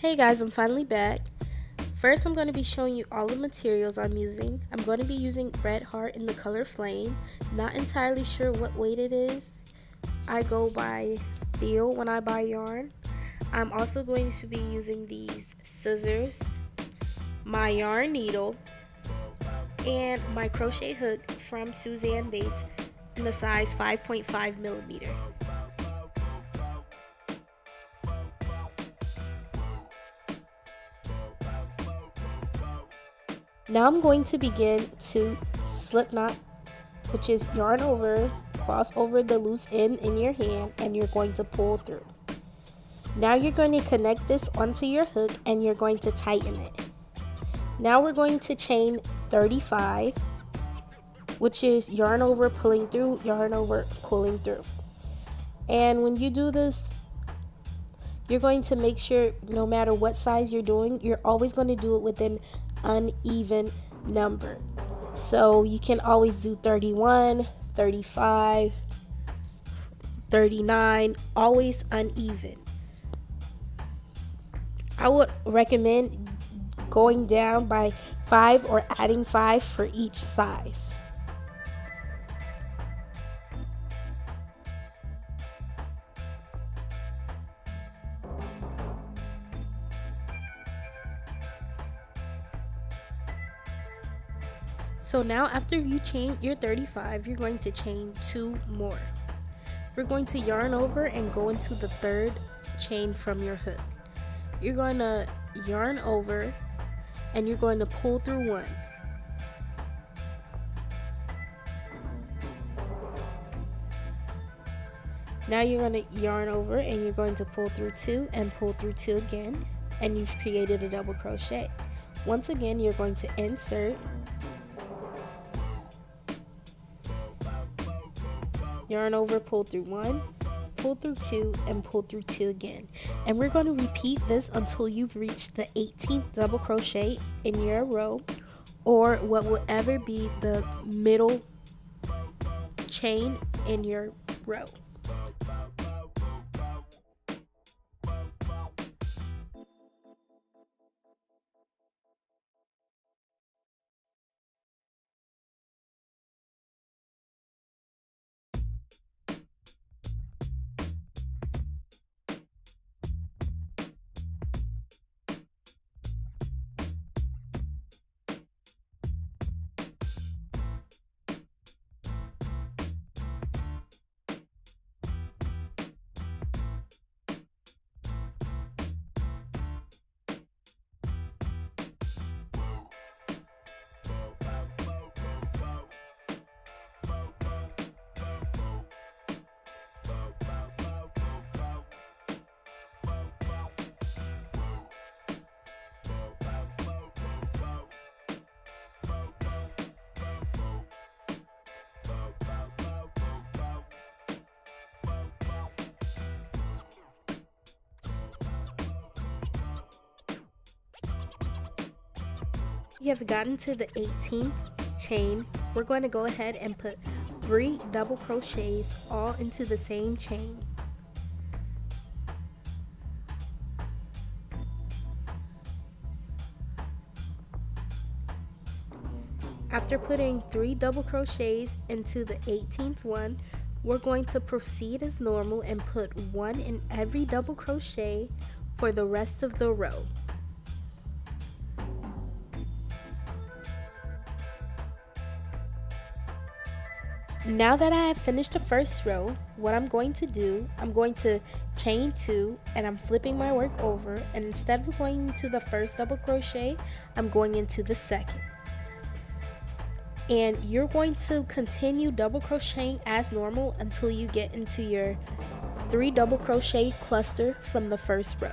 Hey guys, I'm finally back. First, I'm going to be showing you all the materials I'm using. I'm going to be using Red Heart in the color Flame. Not entirely sure what weight it is. I go by feel when I buy yarn. I'm also going to be using these scissors, my yarn needle, and my crochet hook from Suzanne Bates in the size 5.5 millimeter. Now I'm going to begin to slip knot, which is yarn over, cross over the loose end in your hand, and you're going to pull through. Now you're going to connect this onto your hook and you're going to tighten it. Now we're going to chain 35, which is yarn over, pulling through, yarn over, pulling through. And when you do this, you're going to make sure no matter what size you're doing, you're always going to do it with an uneven number. So you can always do 31, 35, 39, always uneven. I would recommend going down by 5 or adding 5 for each size. So now after you chain your 35, you're going to chain 2 more. We're going to yarn over and go into the third chain from your hook. You're going to yarn over and you're going to pull through 1. Now you're going to yarn over and you're going to pull through 2 and pull through 2 again, and you've created a double crochet. Once again, you're going to insert, yarn over, pull through 1, pull through 2, and pull through 2 again. And we're going to repeat this until you've reached the 18th double crochet in your row, or what will ever be the middle chain in your row. We have gotten to the 18th chain. We're going to go ahead and put 3 double crochets all into the same chain. After putting 3 double crochets into the 18th one, we're going to proceed as normal and put 1 in every double crochet for the rest of the row. Now that I have finished the first row, what I'm going to do, I'm going to chain 2 and I'm flipping my work over, and instead of going into the first double crochet, I'm going into the second. And you're going to continue double crocheting as normal until you get into your 3 double crochet cluster from the first row.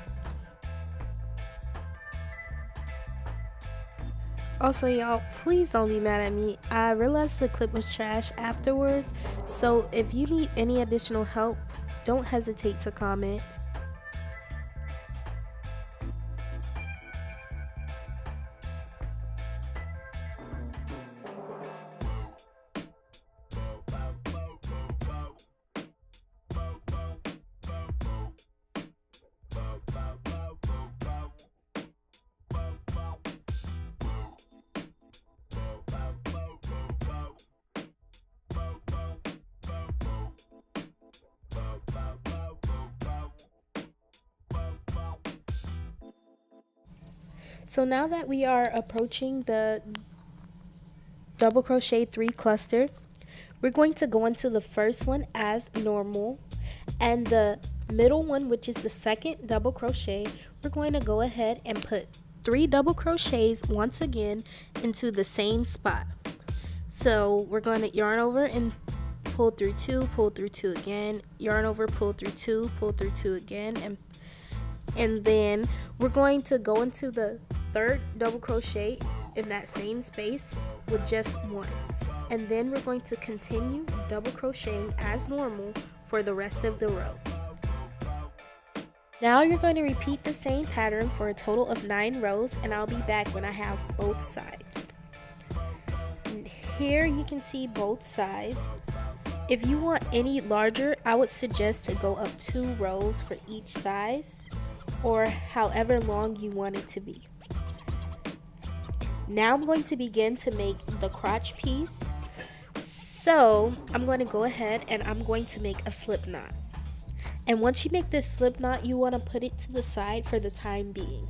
Also, y'all, please don't be mad at me. I realized the clip was trash afterwards, so if you need any additional help, don't hesitate to comment. So now that we are approaching the double crochet 3 cluster, we're going to go into the first one as normal, and the middle one, which is the second double crochet, we're going to go ahead and put 3 double crochets once again into the same spot. So we're going to yarn over and pull through 2, pull through 2 again, yarn over, pull through 2, pull through 2 again, and then we're going to go into the third double crochet in that same space with just 1, and then we're going to continue double crocheting as normal for the rest of the row. Now you're going to repeat the same pattern for a total of 9 rows, and I'll be back when I have both sides. And here you can see both sides. If you want any larger, I would suggest to go up 2 rows for each size, or however long you want it to be. Now I'm going to begin to make the crotch piece. So I'm going to go ahead and I'm going to make a slip knot. And once you make this slip knot, you want to put it to the side for the time being.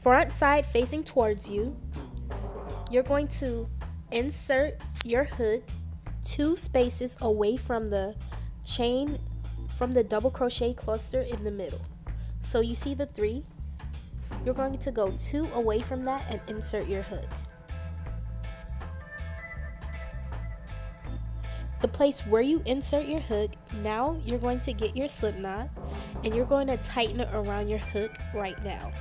Front side facing towards you, you're going to insert your hook 2 spaces away from the chain, from the double crochet cluster in the middle. So you see the 3, you're going to go 2 away from that and insert your hook. The place where you insert your hook, now you're going to get your slip knot and you're going to tighten it around your hook right now.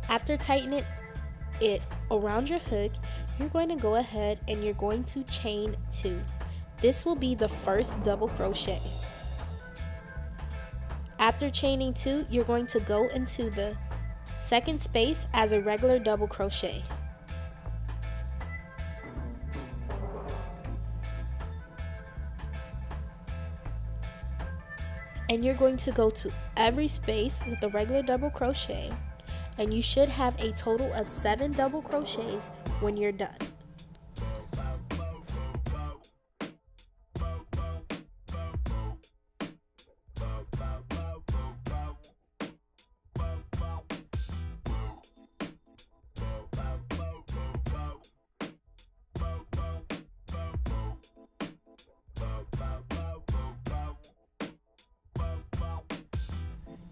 After tightening it around your hook, you're going to go ahead and you're going to chain 2. This will be the first double crochet. After chaining 2, you're going to go into the second space as a regular double crochet. And you're going to go to every space with a regular double crochet, and you should have a total of 7 double crochets when you're done.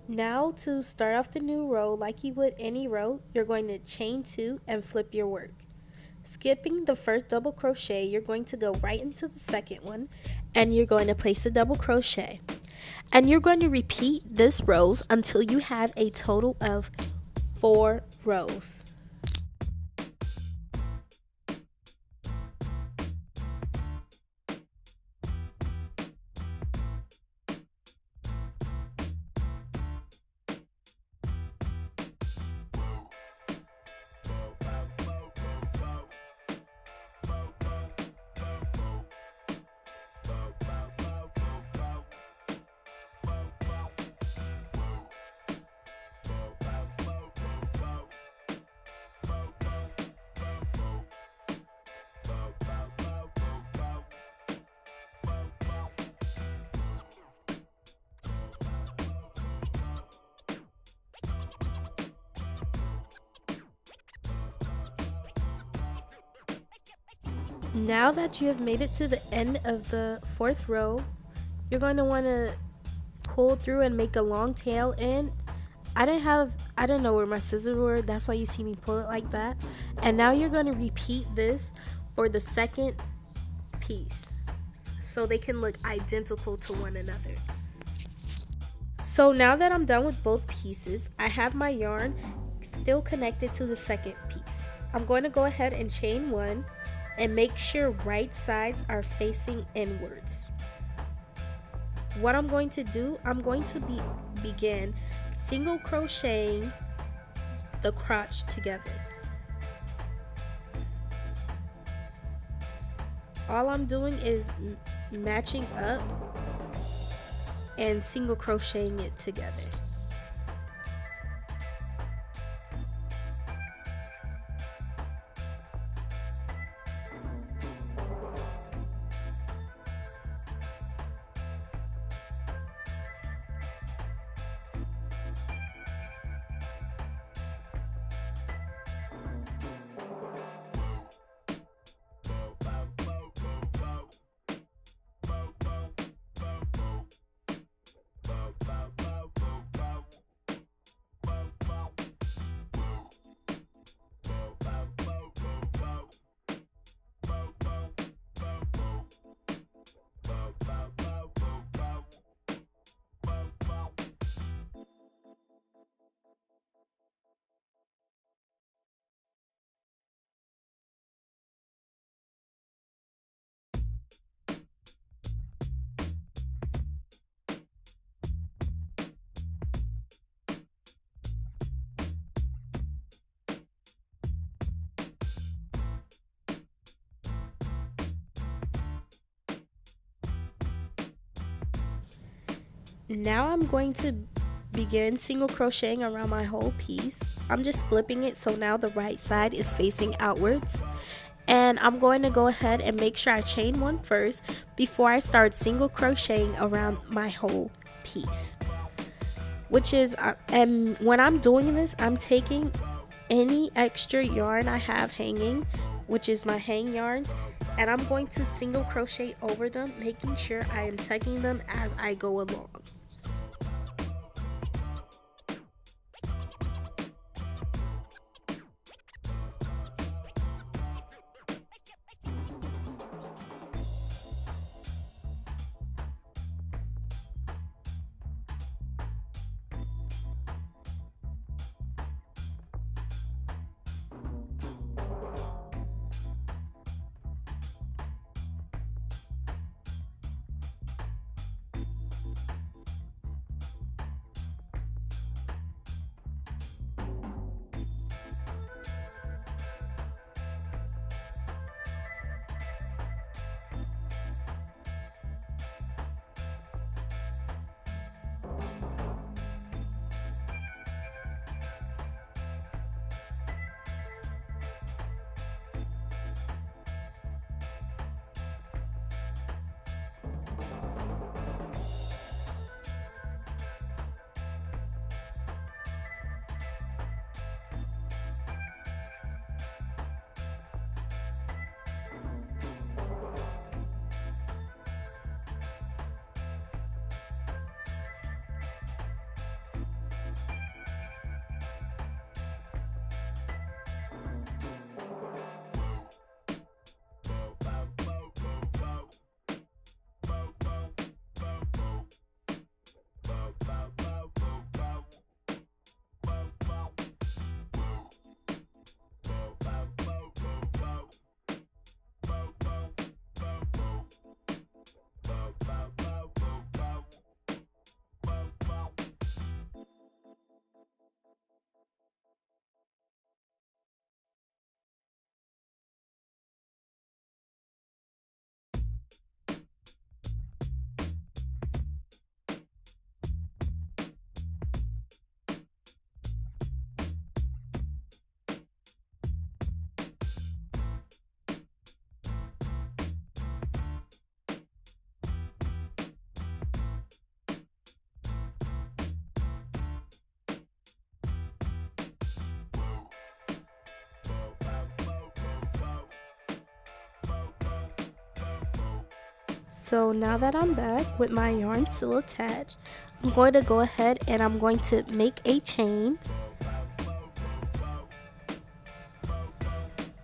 Now to start off the new row like you would any row, you're going to chain 2 and flip your work. Skipping the first double crochet, you're going to go right into the second one and you're going to place a double crochet. And you're going to repeat this rows until you have a total of 4 rows. Now that you have made it to the end of the 4th row, you're going to want to pull through and make a long tail end. I didn't know where my scissors were, that's why you see me pull it like that. And now you're going to repeat this for the second piece so they can look identical to one another. So now that I'm done with both pieces, I have my yarn still connected to the second piece. I'm going to go ahead and chain 1 and make sure right sides are facing inwards. What I'm going to do, I'm going to begin single crocheting the crotch together. All I'm doing is matching up and single crocheting it together. Now I'm going to begin single crocheting around my whole piece. I'm just flipping it so now the right side is facing outwards. And I'm going to go ahead and make sure I chain one first before I start single crocheting around my whole piece. Which is, and when I'm doing this, I'm taking any extra yarn I have hanging, which is my hang yarn, and I'm going to single crochet over them, making sure I am tucking them as I go along. So now that I'm back with my yarn still attached, I'm going to go ahead and I'm going to make a chain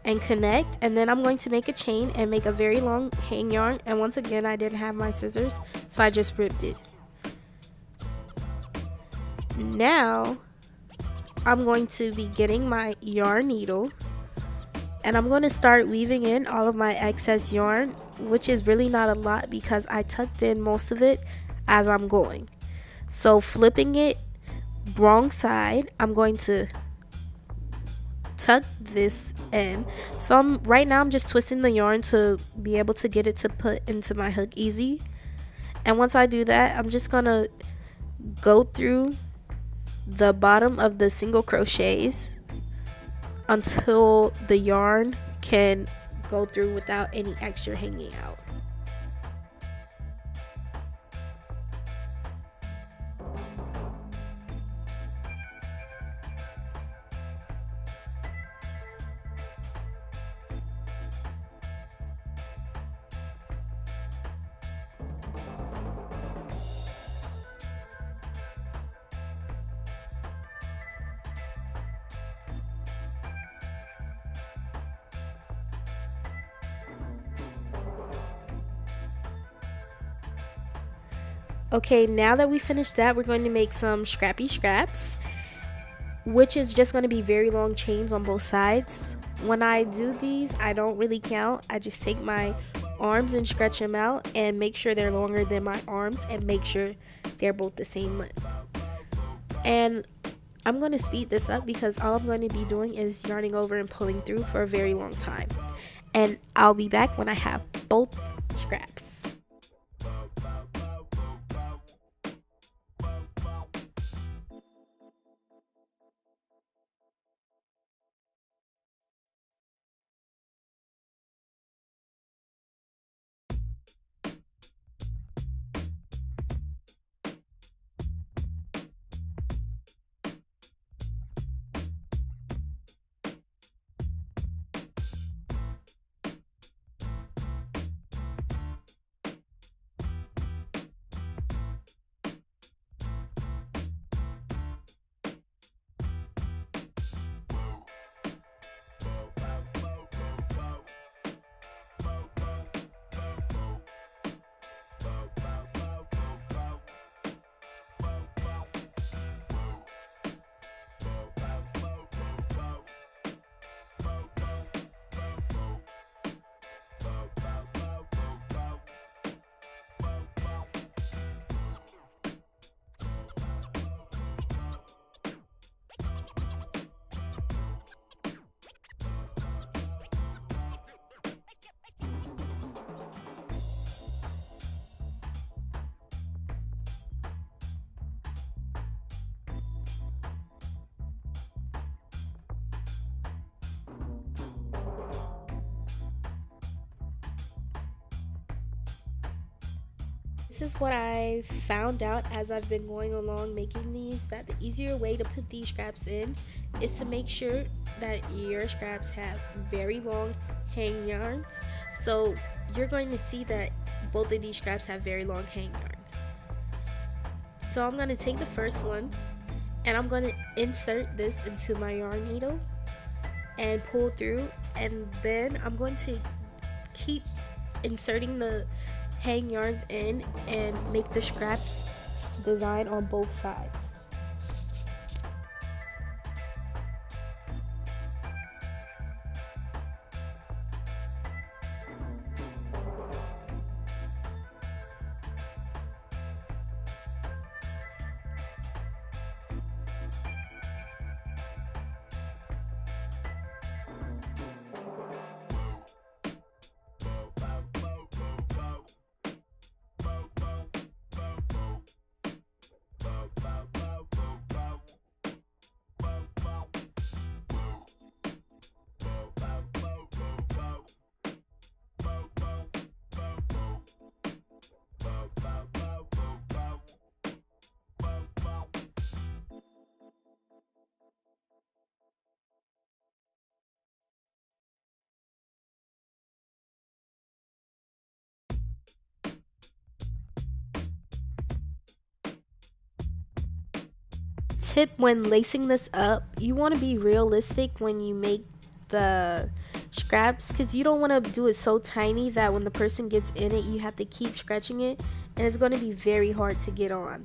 and connect, and then I'm going to make a chain and make a very long hang yarn, and once again I didn't have my scissors, so I just ripped it. Now I'm going to be getting my yarn needle and I'm going to start weaving in all of my excess yarn, which is really not a lot because I tucked in most of it as I'm going. So flipping it wrong side, I'm going to tuck this in. So right now I'm just twisting the yarn to be able to get it to put into my hook easy. And once I do that, I'm just going to go through the bottom of the single crochets until the yarn can go through without any extra hanging out. Okay, now that we finished that, we're going to make some scrappy scraps, which is just going to be very long chains on both sides. When I do these, I don't really count. I just take my arms and stretch them out and make sure they're longer than my arms and make sure they're both the same length. And I'm going to speed this up because all I'm going to be doing is yarning over and pulling through for a very long time. And I'll be back when I have both scraps. This is what I found out as I've been going along making these, that the easier way to put these scraps in is to make sure that your scraps have very long hang yarns. So you're going to see that both of these scraps have very long hang yarns. So I'm going to take the first one and I'm going to insert this into my yarn needle and pull through, and then I'm going to keep inserting the hang yarns in and make the scraps design on both sides. Tip when lacing this up, you want to be realistic when you make the scraps, because you don't want to do it so tiny that when the person gets in it you have to keep stretching it and it's going to be very hard to get on.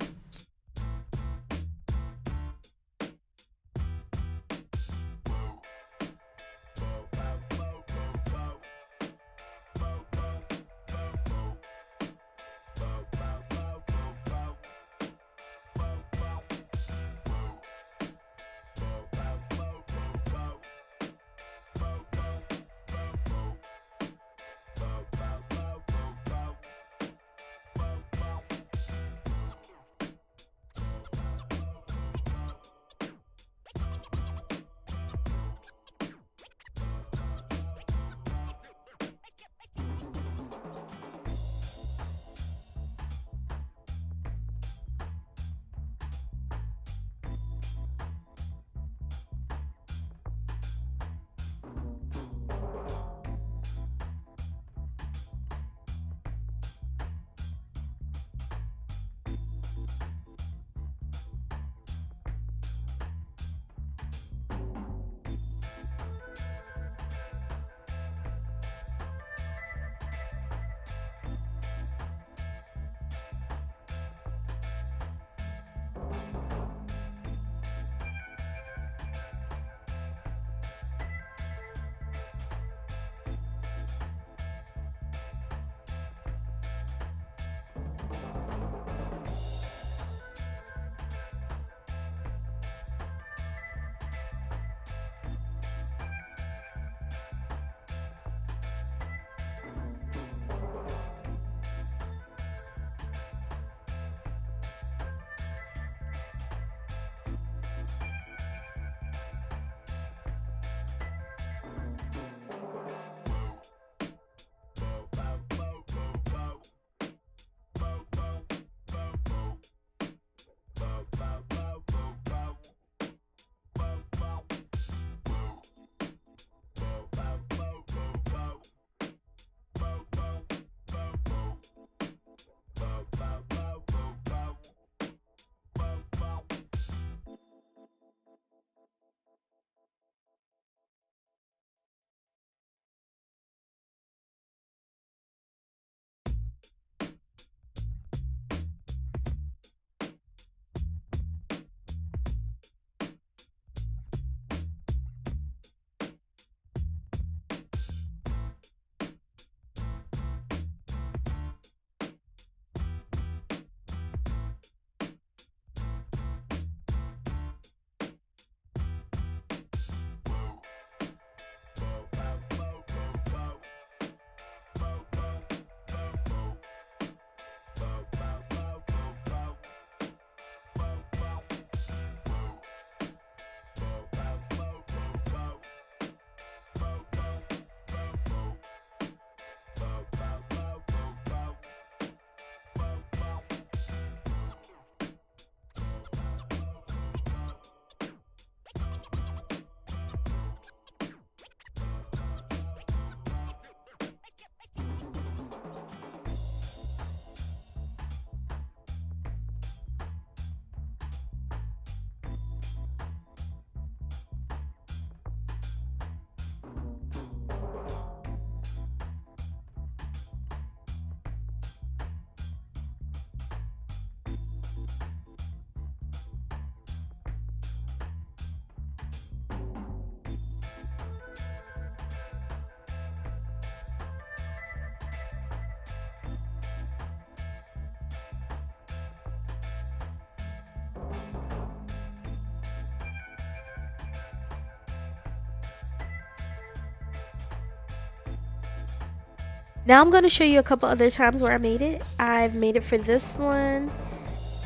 Now I'm going to show you a couple other times where I made it. I've made it for this one,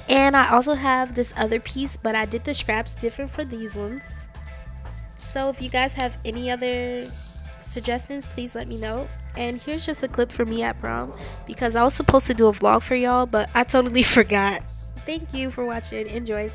and I also have this other piece, but I did the scraps different for these ones. So if you guys have any other suggestions, please let me know. And here's just a clip for me at prom, because I was supposed to do a vlog for y'all, but I totally forgot. Thank you for watching. Enjoy.